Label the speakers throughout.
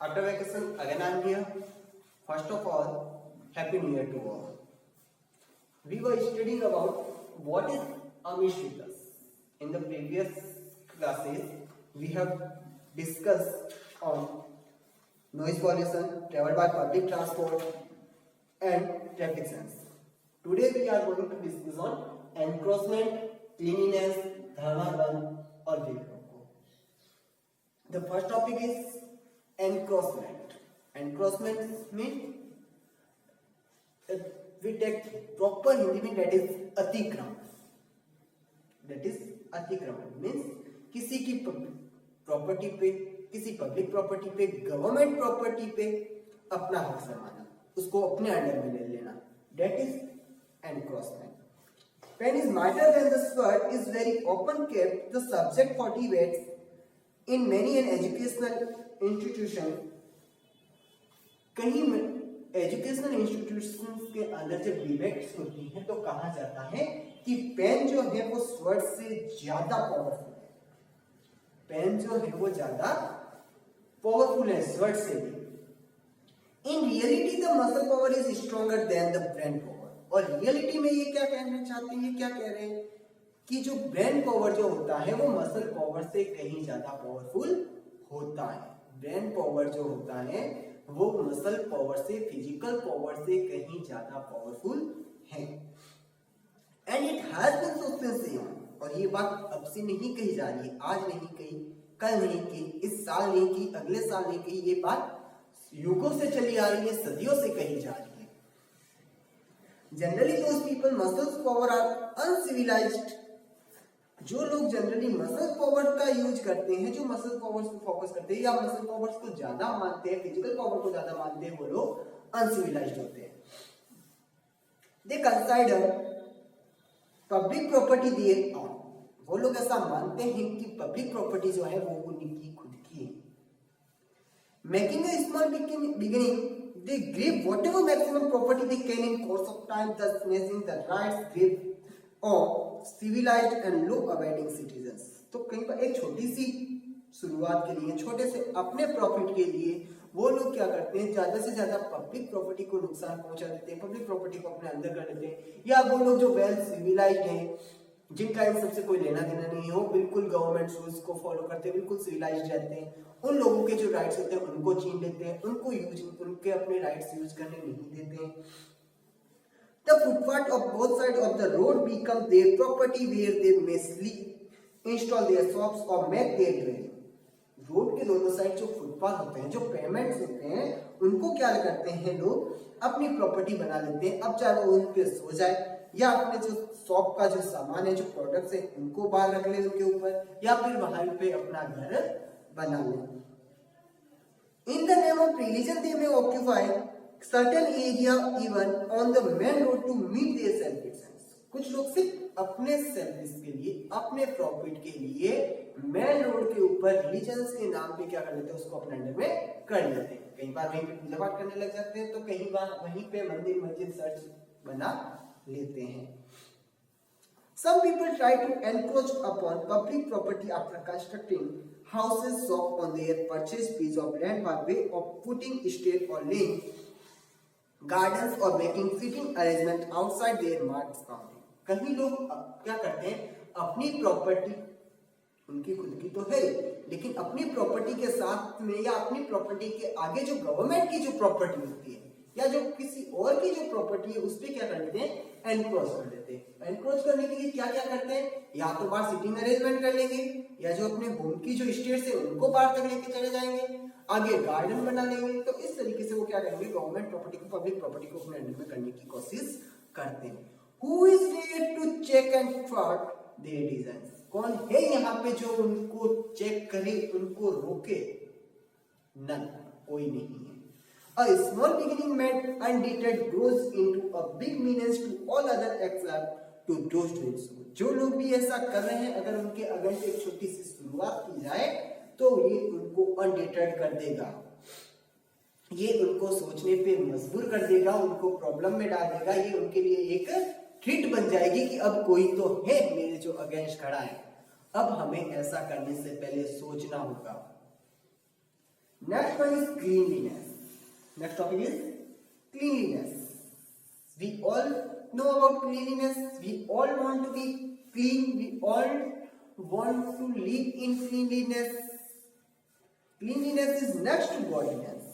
Speaker 1: After vacation, again I am here. First of all, Happy New Year to all. We were studying about what is Amish status. In the previous classes, we have discussed on noise pollution, travel by public transport, and traffic sense. Today we are going to discuss on encroachment, cleanliness, dharma ban और विकल्पों. The first topic is encroachment. Encroachment means we take proper Hindi में that is अतिक्रमण. That is अतिक्रमण means किसी की property पे, किसी public property पे, गवर्नमेंट प्रॉपर्टी पे अपना हक जमाना, उसको अपने अंडर में ले लेना. That is encroachment. Pen is lighter than the skirt is very often kept the subject for debates in many an educational institution. कहीं एजुकेशनल इंस्टीट्यूशंस के अंदर जब डिबेट्स होती हैं तो कहा जाता है कि पेन जो है वो स्वर्ड से ज्यादा पावरफुल है. पेन जो है वो ज्यादा पावरफुल है स्वर्ड से भी. In reality the muscle power is stronger than the brain power. और रियलिटी में ये क्या कहना चाहते हैं, क्या कह रहे हैं कि जो ब्रेन पावर जो होता है वो मसल पावर से कहीं ज्यादा पावरफुल होता है. ब्रेन पावर जो होता है वो मसल पावर से, फिजिकल पावर से कहीं ज्यादा पावरफुल है. And it has been so since yore. और ये बात अब से नहीं कही जा रही है, आज नहीं कही, कल नहीं की, इस साल नहीं की, अगले साल नहीं कही. ये बात युगों से चली आ रही है, सदियों से कही जा रही है. Generally those people muscles power are uncivilised. जो लोग जनरली मसल पावर का यूज करते हैं, जो मसल पावर्स को फोकस करते हैं या मसल पावर्स को ज्यादा मानते हैं, फिजिकल पावर को ज्यादा मानते हैं, वो लोग अनसिविलाइज्ड होते हैं. They consider public property their own. वो लोग ऐसा मानते हैं कि पब्लिक प्रॉपर्टी जो है वो उनकी खुद की है. Making a small beginning, they grab whatever maximum property they can in course of time, thus finessing the rights grip of civilized and law abiding citizens. तो कहीं पर एक छोटी सी शुरुआत के लिए, छोटे से अपने प्रॉफिट के लिए वो लोग क्या करते हैं, ज्यादा से ज्यादा पब्लिक प्रॉपर्टी को नुकसान पहुंचा देते हैं, पब्लिक प्रॉपर्टी को अपने अंदर कर लेते हैं. या वो लोग जो वेल सिविलाइज्ड हैं, जिनका इन सबसे कोई लेना देना नहीं हो, बिल्कुल गवर्नमेंट रूल्स को फॉलो करते हैं, बिल्कुल सिविलाइज्ड रहते हैं, उन लोगों के जो राइट्स होते हैं उनको छीन लेते हैं, उनके अपने राइट्स यूज करने नहीं देते हैं. The footpath of both sides of the road become their property where they may sleep, install their shops or make their dwelling. Road के दोनों साइड जो फुटपाथ होते हैं, जो पेमेंट्स होते हैं, उनको क्या करते हैं लोग अपनी प्रॉपर्टी बना लेते हैं. अब चाहे वो उन पे सो जाए या अपने जो शॉप का जो सामान है, जो प्रोडक्ट्स है, उनको बाहर रख ले उनके ऊपर, या फिर वहां पे अपना घर बना ले. In the name of religion, they may occupy certain area even on the main road to meet their self-defense. कुछ लोग सिर्फ अपने सेल्फिश के लिए, अपने प्रॉफिट के लिए मेन रोड के ऊपर रिलीजन्स के नाम पे क्या कर लेते हैं, उसको अपने अंडर में कर लेते हैं. कहीं बार वहीं पे पूजा पाठ करने लग जाते हैं, तो कहीं बार वहीं पे मंदिर मस्जिद चर्च बना लेते हैं. Some people try to encroach upon public property after constructing houses, shop on their purchased piece of land by way of putting stairs or laying gardens or making sitting arrangement outside their marked boundary. कहीं लोग क्या करते हैं, अपनी property उनकी खुद की तो है, लेकिन अपनी प्रॉपर्टी के साथ में या अपनी प्रॉपर्टी के आगे जो गवर्नमेंट की जो प्रॉपर्टी होती है या जो किसी और की जो प्रॉपर्टी है उस पर क्या कर लेते हैं, एनक्रोच कर देते हैं. एनक्रोच करने के लिए क्या क्या करते हैं, या तो बाहर सिटिंग अरेंजमेंट कर लेंगे, या जो अपने होम की जो स्टेट्स है उनको बाहर तक लेके चले जाएंगे, आगे गार्डन बना लेंगे. तो इस तरीके से वो क्या करेंगे, गवर्नमेंट प्रॉपर्टी को, पब्लिक प्रॉपर्टी को अपने अंडर में करने की कोशिश करते हैं. Who is there to check and थ्वाट देयर डिजाइन्स. कौन है यहाँ पे जो उनको चेक करे, उनको रोके? नन, कोई नहीं है. A small beginning made undeterred grows into a big menace to all other except to those doing so. जो लोग भी ऐसा कर रहे हैं, अगर उनके अगल से एक छोटी सी शुरुआत की जाए तो ये उनको अनडिटर्ड कर देगा, ये उनको सोचने पे मजबूर कर देगा, उनको प्रॉब्लम में डाल देगा. ये उनके लिए एक ट्रीट बन जाएगी कि अब कोई तो है मेरे जो अगेंस्ट खड़ा है, अब हमें ऐसा करने से पहले सोचना होगा. Next one is cleanliness. Next topic is cleanliness. We all know about cleanliness. We all want to be clean. We all want to live in cleanliness. Cleanliness is next to godliness.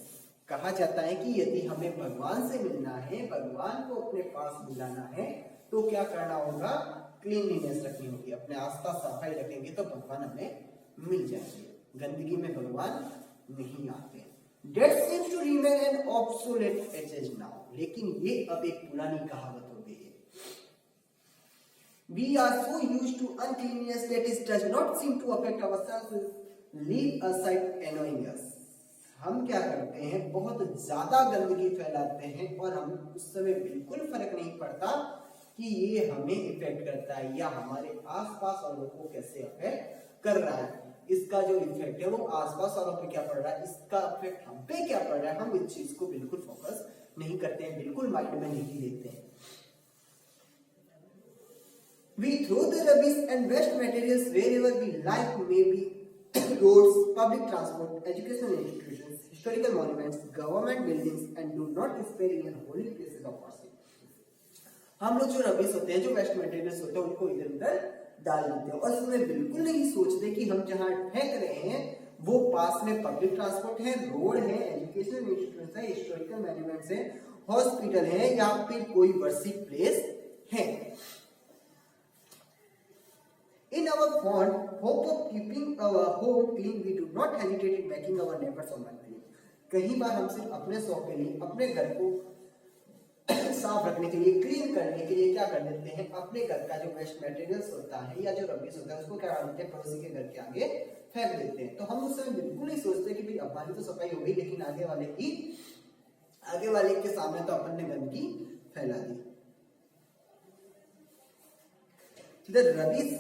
Speaker 1: कहा जाता है कि यदि हमें भगवान से मिलना है, भगवान को अपने पास मिलाना है, तो क्या करना होगा? क्लीनलीनेस रखनी होगी। अपने आसपास सफाई रखेंगे तो भगवान हमें मिल जाएंगे। गंदगी में भगवान नहीं आते। That seems to remain an obsolete adage now. लेकिन ये अब एक पुरानी कहावत हो गई है। We are so used to uncleanness that it does not seem to affect ourselves. Leave aside annoying us. हम क्या करते हैं? बहुत ज्यादा गंदगी फैलाते हैं और हम उस समय बिल्कुल फर्क नहीं पड़ता कि ये हमें इफेक्ट करता है या हमारे आसपास वालों को कैसे इफेक्ट कर रहा है। इसका जो इफेक्ट है वो आसपास वालों पे क्या पड़ रहा है, इसका इफेक्ट हम पे क्या पड़ रहा है, हम इस चीज को बिल्कुल फोकस नहीं करते हैं, बिल्कुल माइंड में नहीं लेते हैं। We throw the rubbish and waste materials wherever we like, maybe roads, public transport, educational institutions, historical monuments, government buildings, and do not spare even holy places of worship. हम लोग जो रबिश होते हैं, जो वेस्ट मटेरियल्स होते हैं, उनको इधर उधर डाल देते हैं और इसमें बिल्कुल नहीं सोचते कि हम जहाँ फेंक रहे हैं वो पास में पब्लिक ट्रांसपोर्ट है, रोड है, एजुकेशनल इंस्टीट्यूट है, हिस्टोरिकल मॉन्यूमेंट्स है, हॉस्पिटल है या फिर कोई वर्शिप प्लेस है। In our fond hope of keeping our home clean, we do not hesitate in making our neighbors home clean. कई बार हम सिर्फ अपने शौक के लिए, अपने घर को साफ रखने के लिए, क्लीन करने के लिए क्या कर देते हैं? अपने घर का जो वेस्ट मटेरियल्स होता है या जो रबिश होता है उसको क्या करते हैं? पड़ोसी के घर के आगे फेंक देते हैं। तो हम उस समय बिल्कुल नहीं सोचते कि भाई हमारी तो सफाई हो गई, लेकिन आगे वाले के सामने तो अपन ने गंदगी फैला दी। The rubbish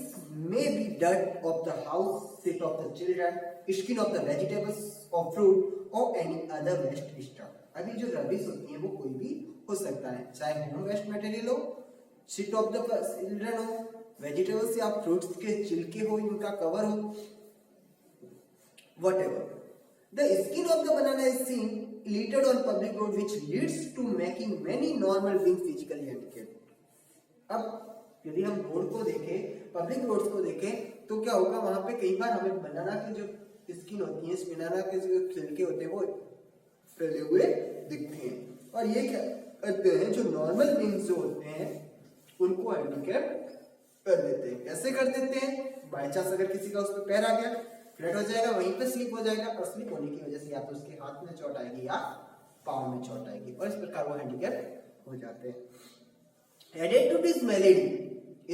Speaker 1: may be dirt of the house, shit of the children, skin of the vegetables or fruit or any other waste stuff. अभी जो रबिश होती है वो कोई भी हो सकता है, चाहे होम वेस्ट मटेरियल हो, शिट ऑफ द चिल्ड्रन हो, वेजिटेबल्स या फ्रूट्स के छिलके हो, इनका कवर हो, whatever. The skin of the banana is seen littered on public road, which leads to making many normal beings physically handicapped. अब यदि हम रोड को देखें, पब्लिक रोड्स को देखें, तो क्या होगा? वहां पे कई बार हमें बनाना की जो स्किन होती है, इस बनाना के जो छिलके होते हैं वो फैले हुए दिखते हैं और ये क्या करते हैं? जो नॉर्मल बींग्स जो होते हैं उनको हैंडीकैप कर देते हैं। कैसे कर देते हैं? बाय चांस अगर किसी का उस पर पैर आ गया, फ्लैट हो जाएगा, वहीं पे स्लिप हो जाएगा और स्लिप होने की वजह से या तो उसके हाथ में चोट आएगी या पाँव में चोट आएगी और इस प्रकार वो हैंडीकैप हो जाते हैं। Added to this malady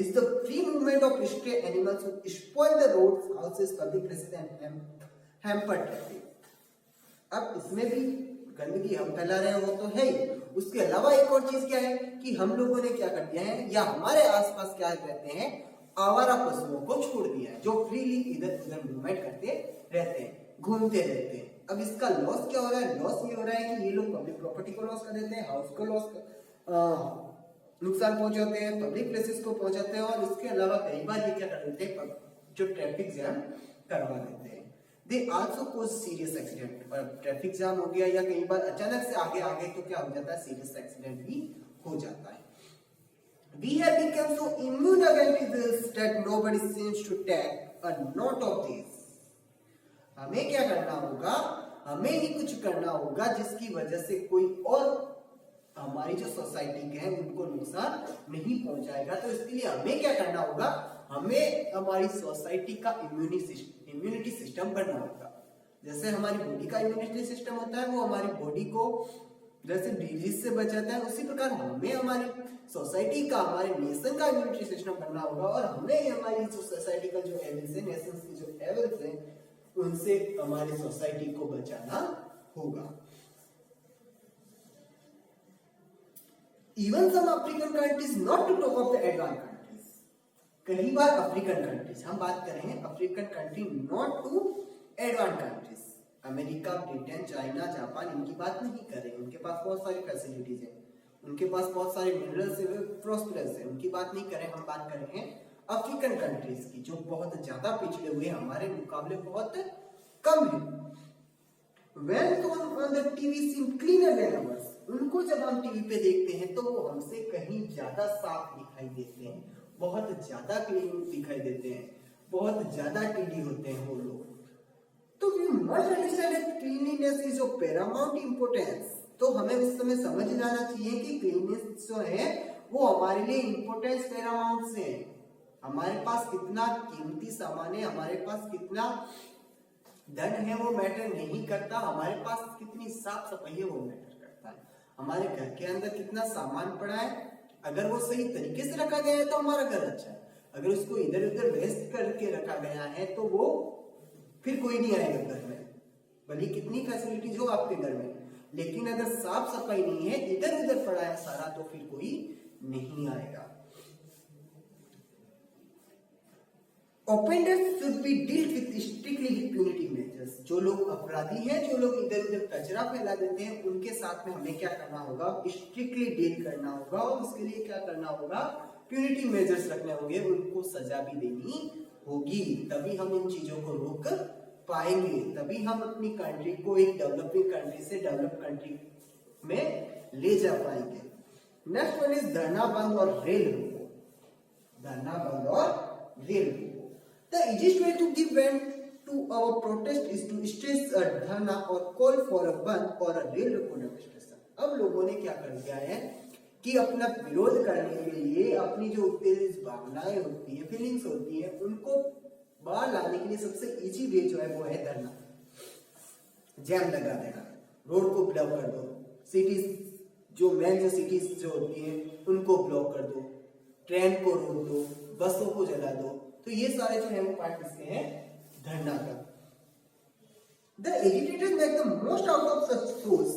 Speaker 1: is the free movement of stray animals who spoil the roads, houses, public places and hamper traffic. अब इसमें भी गंदगी हम फैला रहे हैं वो तो है ही, उसके अलावा एक और चीज क्या है कि हम लोगों ने क्या कर दिया है या हमारे आसपास क्या कहते हैं? आवारा पशुओं को छोड़ दिया है जो फ्रीली इधर उधर मूवमेंट करते रहते हैं, घूमते रहते हैं। अब इसका लॉस क्या हो रहा है? लॉस ये हो रहा है कि ये लोग पब्लिक प्रॉपर्टी को लॉस कर देते हैं, हाउस को लॉस नुकसान पहुंचाते हैं, पब्लिक प्लेसेस को पहुंचाते हैं और इसके अलावा कई बार ये क्या कर देते हैं? जो ट्रैफिक जैम करवा देते हैं। They also cause serious accident। और ट्रैफिक जाम हो गया या कई बार अचानक से आगे आ गए तो क्या हो जाता है? सीरियस एक्सीडेंट भी हो जाता है। We have become so immune against this that nobody seems to take a note of this। हमें क्या करना होगा? हमें ही कुछ करना होगा जिसकी वजह से कोई और हमारी जो सोसाइटी है उनको नुकसान नहीं पहुंचाएगा। तो इसके लिए हमें क्या करना होगा? हमें हमारी सोसाइटी का इम्यूनिटी सिस्टम बनना होगा। जैसे हमारी बॉडी का इम्यूनिटी सिस्टम होता है, वो हमारी बॉडी को जैसे डिजीज से बचाता है, उसी प्रकार हमें हमारी सोसाइटी का, हमारे नेशन का इम्यूनिटी सिस्टम बनना होगा और हमें हमारी सोसाइटी का जो एविल्स है, नेशन की जो एविल्स है, उनसे हमारी सोसाइटी को बचाना होगा। Even some African countries, not to talk of the advanced countries, कई बार अफ्रीकन कंट्रीज, हम बात कर रहे हैं African country, not to advance countries, America, Britain, China, Japan, इनकी बात नहीं कर रहे हैं। उनके पास बहुत सारी फैसिलिटीज है, उनके पास बहुत सारे मिनरल्स है, प्रॉस्पेरस है, उनकी बात नहीं कर रहे हैं। हम बात कर रहे हैं अफ्रीकन कंट्रीज की जो बहुत ज्यादा पिछड़े हुए, हमारे मुकाबले बहुत कम है। When on the TV seem cleaner than ours, उनको जब हम टीवी पे देखते हैं तो वो हमसे कहीं ज्यादा साफ दिखाई देते हैं, बहुत ज्यादा क्लीन दिखाई देते हैं, बहुत ज्यादा टीडी होते हैं वो लोग। तो we must understand that cleanliness is of paramount importance। तो हमें उस समय समझ जाना चाहिए कि क्लीननेस जो है वो हमारे लिए इम्पोर्टेंस पैरामाउंट से है। हमारे पास कितना कीमती सामान है, हमारे पास कितना धन है वो मैटर नहीं करता, हमारे पास कितनी साफ सफाई है वो मैटर करता है। हमारे घर के अंदर कितना सामान पड़ा है, अगर वो सही तरीके से रखा गया है तो हमारा घर अच्छा है। अगर उसको इधर उधर वेस्ट करके रखा गया है तो वो फिर कोई नहीं आएगा घर में, भले कितनी फैसिलिटीज हो आपके घर में, लेकिन अगर साफ सफाई नहीं है, इधर उधर पड़ा है सारा, तो फिर कोई नहीं आएगा। Offenders should be dealt with strictly with punitive measures। जो लोग अपराधी हैं, जो लोग इधर उधर कचरा फैला देते हैं, उनके साथ में हमें क्या करना होगा, स्ट्रिक्टली डील करना होगा। और उसके लिए क्या करना होगा, प्यूनिटिव मेजर्स रखने होंगे, उनको सजा भी देनी होगी। तभी हम इन चीजों को रोक पाएंगे, तभी हम अपनी कंट्री को एक डेवलपिंग कंट्री से डेवलप कंट्री में ले जा पाएंगे। नेक्स्ट वन इज धरना बंद और रेल रोको। धरना बंद और रेल रोको। The easiest way to give vent to our protest is to stage a dharna or call for a band or a rail roco demonstration। अब लोगों ने क्या कर दिया है कि अपना विरोध करने के लिए अपनी जो भावनाएं होती है, फीलिंग्स होती है, उनको बाहर लाने के लिए सबसे इजी वे जो है वो है धरना। जैम लगा देना, रोड को ब्लॉक कर दो, सिटीज जो मेन जो सिटीज जो होती है उनको ब्लॉक कर दो, ट्रेन को रोक दो, बसों को जला दो। तो ये सारे जो है वो पार्ट किसके हैं, धरना का। The agitators make the most out of such source।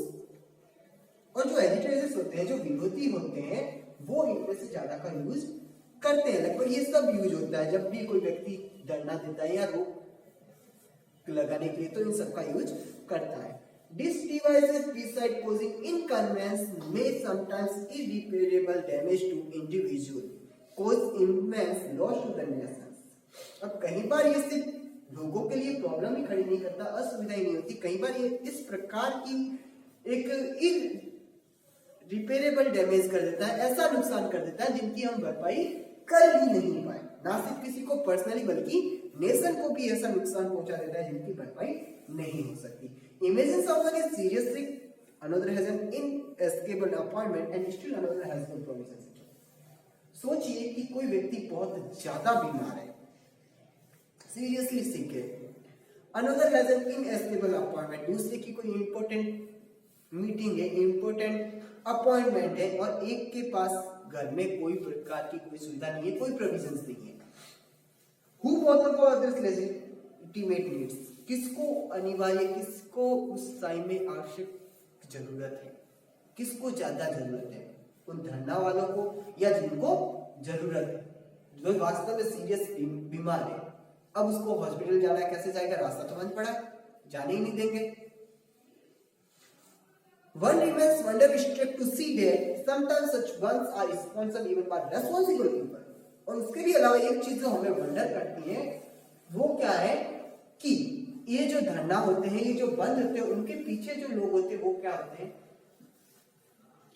Speaker 1: और जो एजिटेटर्स होते हैं, जो विरोधी होते हैं, वो इनमें से ज्यादा का यूज करते हैं। लगभग ये सब यूज होता है जब भी कोई व्यक्ति धरना देता है या रोक लगाने के लिए, तो इन सब का यूज करता है। This devices beside causing inconvenience may sometimes irreparable damage to individual, cause immense loss to the nation। अब कई बार ये सिर्फ लोगों के लिए प्रॉब्लम ही खड़ी नहीं करता, असुविधा ही नहीं होती, कई बार ये इस प्रकार की एक रिपेरेबल डैमेज कर देता है, ऐसा नुकसान कर देता है जिनकी हम भरपाई कर ही नहीं पाए। ना सिर्फ किसी को पर्सनली बल्कि नेशन को भी ऐसा नुकसान पहुंचा देता है जिनकी भरपाई नहीं हो सकती। Imagine someone is seriously, another has an inescapable appointment and still another has no provision. सोचिए कि कोई व्यक्ति बहुत ज्यादा बीमार है, सीरियसली सिक है, another has an inescapable appointment, दूसरे की कोई इंपॉर्टेंट मीटिंग है, इंपॉर्टेंट अपॉइंटमेंट है, और एक के पास घर में कोई प्रकार की कोई सुविधा नहीं है, कोई प्रोविजंस नहीं है। Who bother for others legitimate needs, किसको अनिवार्य, किसको उस टाइम में आवश्यक जरूरत है, किसको ज्यादा जरूरत है, उन धरना वालों को या जिनको जरूरत है, जो वास्तव में सीरियस बीमार है। अब उसको हॉस्पिटल जाना है, कैसे जाएगा, रास्ता तो बंद पड़ा है, जाने ही नहीं देंगे। One remains wonder struck to see that sometimes such ones are sponsored even by responsible people। और उसके भी अलावा एक चीज जो हमें वंडर करती है वो क्या है कि ये जो धरना होते हैं, ये जो बंद होते हैं, उनके पीछे जो लोग होते हैं वो क्या होते हैं,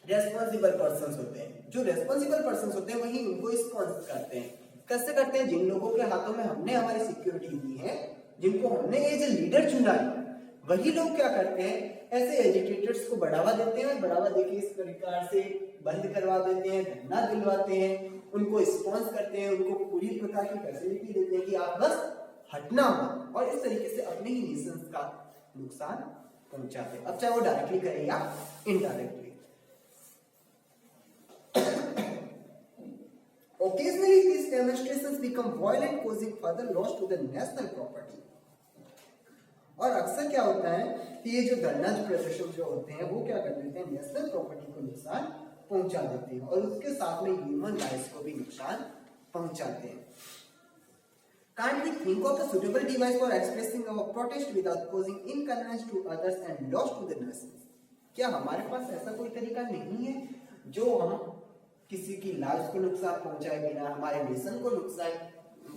Speaker 1: रेस्पॉन्सिबल पर्संस होते हैं। जो रेस्पॉन्सिबल पर्संस होते हैं वही उनको स्पॉन्सर करते हैं। कैसे करते हैं, जिन लोगों के हाथों में हमने हमारी सिक्योरिटी दी है, जिनको हमने एज ए लीडर चुना है, वही लोग क्या करते हैं, ऐसे एजिटेटर्स को बढ़ावा देते हैं, बढ़ावा देके इस प्रकार से बंद करवा देते हैं, धरना दिलवाते हैं, उनको स्पॉन्सर करते हैं, उनको पूरी प्रकार की फैसिलिटी देते हैं कि आप बस हटना हो, और इस तरीके से अपने ही नेशन का नुकसान पहुंचाते हैं, अब चाहे वो डायरेक्टली करे या indirectly. Occasionally these demonstrations become violent, causing further loss to the national property। और अक्सर क्या होता है कि ये जो धरना प्रदर्शन जो होते हैं वो क्या कर देते हैं, नेशनल प्रॉपर्टी को नुकसान पहुंचा देते हैं, और उसके साथ में ह्यूमन राइट्स को भी नुकसान पहुंचाते हैं। Can't we think of a suitable device for expressing our protest without causing inconvenience to others and loss to the nations? क्या हमारे पास ऐसा कोई तरीका नहीं है जो हम किसी की लाइफ को नुकसान पहुंचाए बिना, हमारे नेशन को नुकसान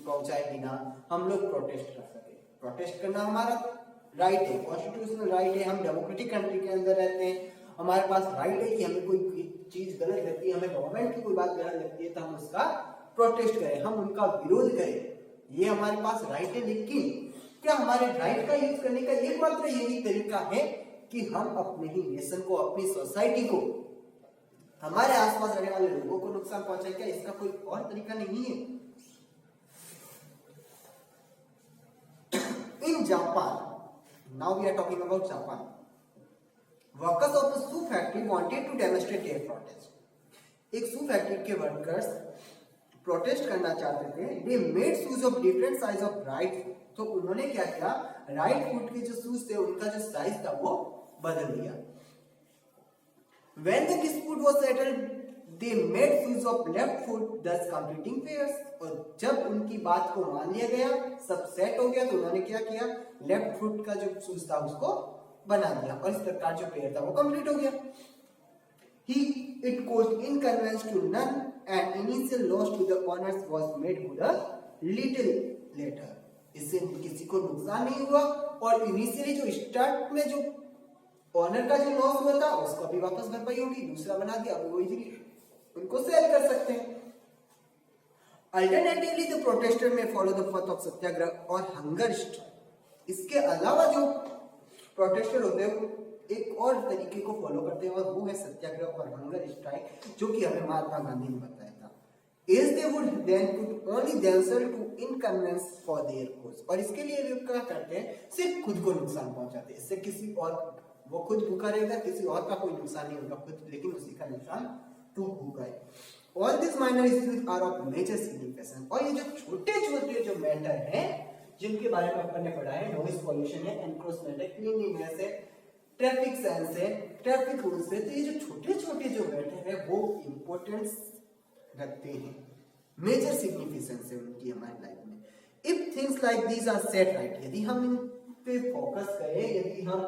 Speaker 1: पहुंचाए बिना हम लोग प्रोटेस्ट कर सके? प्रोटेस्ट करना हमारा राइट है, कॉन्स्टिट्यूशनल राइट है, हम डेमोक्रेटिक कंट्री के अंदर रहते हैं, हमारे पास राइट है कि हमें कोई चीज गलत लगती है, हमें गवर्नमेंट की कोई बात गलत लगती है तो हम उसका प्रोटेस्ट करें, हम उनका विरोध करें, ये हमारे पास राइट है। लेकिन क्या हमारे राइट का यूज करने का एकमात्र यही तरीका है कि हम अपने ही नेशन को, अपनी सोसाइटी को, हमारे आसपास रहने वाले लोगों को नुकसान पहुंचाए? क्या इसका कोई और तरीका नहीं है? In Japan, now we are talking about Japan. Workers of a shoe factory wanted to demonstrate their protest. एक शू फैक्ट्री के वर्कर्स प्रोटेस्ट करना चाहते थे। They made shoes of different size of right foot. तो उन्होंने क्या किया, राइट फुट के जो शूज थे उनका जो साइज था वो बदल दिया। When the dispute was settled, they made shoes of left foot, thus completing pairs. और जब उनकी बात को मान लिया गया, सब सेट हो गया, तो उन्होंने क्या किया, लेफ्ट फुट का जो शूज था उसको बना दिया और इस प्रकार जो पेयर था वो कंप्लीट हो गया। It caused inconvenience to none and initial loss to the owners was made good a little later. इससे किसी को नुकसान नहीं हुआ और इनिशियली जो स्टार्ट में जो ओनर का जो लॉस हुआ था उसको भी वापस भरपाई होगी, दूसरा बना दिया, अब वो इजीली उनको सेल कर सकते हैं। Alternatively, the protester may follow the path of सत्याग्रह और हंगर स्ट्राइक। इसके अलावा जो प्रोटेस्टर होते हैं एक और तरीके को फॉलो करते हैं और वो है सत्याग्रह और हंगर स्ट्राइक, जो कि हमें महात्मा गांधी ने बताया था। As they would then put only themselves to inconvenience for their cause। और इसके लिए वे क्या करते हैं, सिर्फ खुद को नुकसान पहुंचाते हैं, इससे किसी और, वो खुद भूखा रहेगा, किसी और का कोई नुकसान नहीं होगा, खुद लेकिन उसी का नुकसान तो होगा ही। All these minor issues are of major significance। और ये जो छोटे छोटे जो मैटर हैं जिनके बारे में अपन ने पढ़ा है, नॉइज पॉल्यूशन है, एनक्रोचमेंट है, क्लीनलीनेस है, ट्रैफिक सेंस है, ट्रैफिक रूल्स है, तो ये जो छोटे छोटे जो मैटर है वो इंपॉर्टेंस रखते हैं, मेजर सिग्निफिकेंस है उनकी हमारी लाइफ में। If things like these are set right, यदि हम इन पे फोकस करें, यदि हम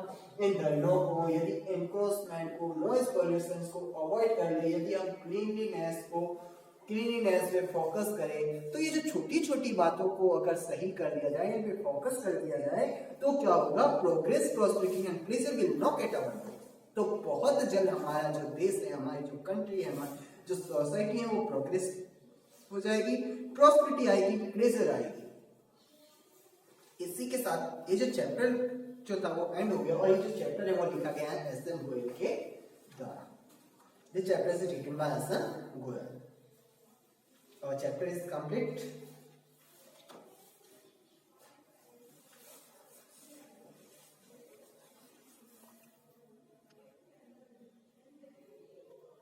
Speaker 1: इन धरणों को, यदि एनक्रोचमेंट को, नॉइज पॉल्यूशन को अवॉइड कर ले, यदि हम क्लीनलीनेस पे फोकस करें, तो ये जो छोटी छोटी बातों को अगर सही कर दिया जाए, इन पे फोकस कर दिया जाए, तो क्या होगा, progress, prosperity and pleasure will knock at our door. तो बहुत जल्द हमारा जो देश है, हमारी जो कंट्री है, हमारी जो सोसाइटी है वो प्रोग्रेस हो जाएगी, प्रॉस्पेरिटी आएगी, प्लेजर आएगी। इसी के साथ ये जो चैप्टर जो था वो एंड हो गया और ये जो चैप्टर है वो लिखा गया है एस एम गोयल के द्वारा। This chapter is written by S M Goyal. Our chapter is complete.